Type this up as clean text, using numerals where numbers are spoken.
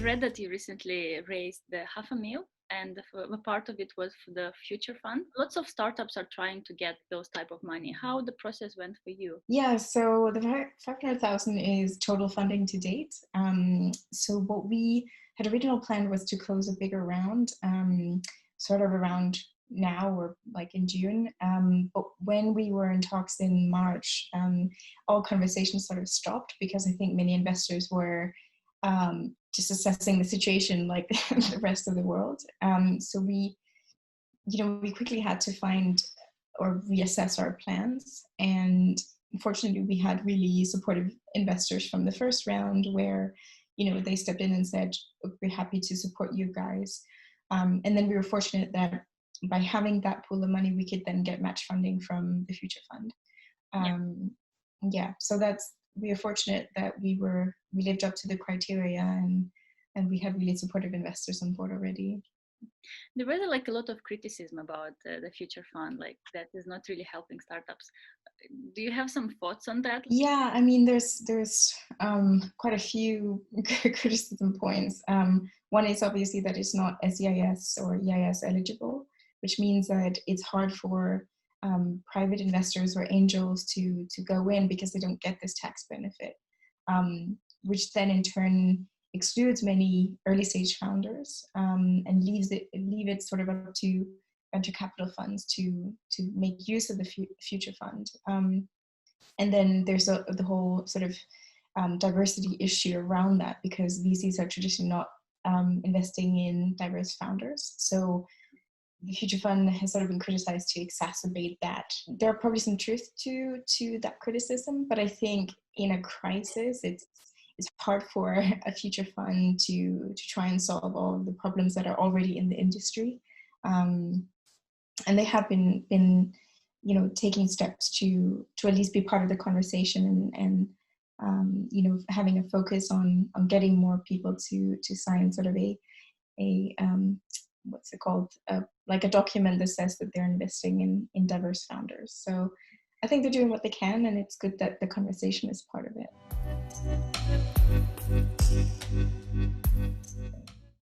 read that you recently raised the $500,000, and a part of it was for the Future Fund. Lots of startups are trying to get those type of money. How the process went for you? Yeah, so the 500,000 is total funding to date. So what we had original plan was to close a bigger round, sort of around now or like in June. But when we were in talks in March, all conversations sort of stopped because I think many investors were just assessing the situation like the rest of the world. So we quickly had to find or reassess our plans. And fortunately, we had really supportive investors from the first round where, they stepped in and said, we're happy to support you guys. And then we were fortunate that by having that pool of money, we could then get match funding from the Future Fund. So we are fortunate that we lived up to the criteria and we had really supportive investors on board already. There was like a lot of criticism about the Future Fund, like that is not really helping startups. Do you have some thoughts on that? Yeah, I mean, there's quite a few criticism points. One is obviously that it's not SEIS or EIS eligible, which means that it's hard for private investors or angels to go in because they don't get this tax benefit, which then in turn excludes many early stage founders and leave it sort of up to venture capital funds to make use of the Future Fund. And then there's the whole sort of diversity issue around that because VCs are traditionally not investing in diverse founders. So the Future Fund has sort of been criticized to exacerbate that. There are probably some truth to that criticism, but I think in a crisis, it's hard for a Future Fund to try and solve all of the problems that are already in the industry. And they have been taking steps to at least be part of the conversation and having a focus on getting more people to sign sort of a what's it called, like a document that says that they're investing in diverse founders. So I think they're doing what they can, and it's good that the conversation is part of it.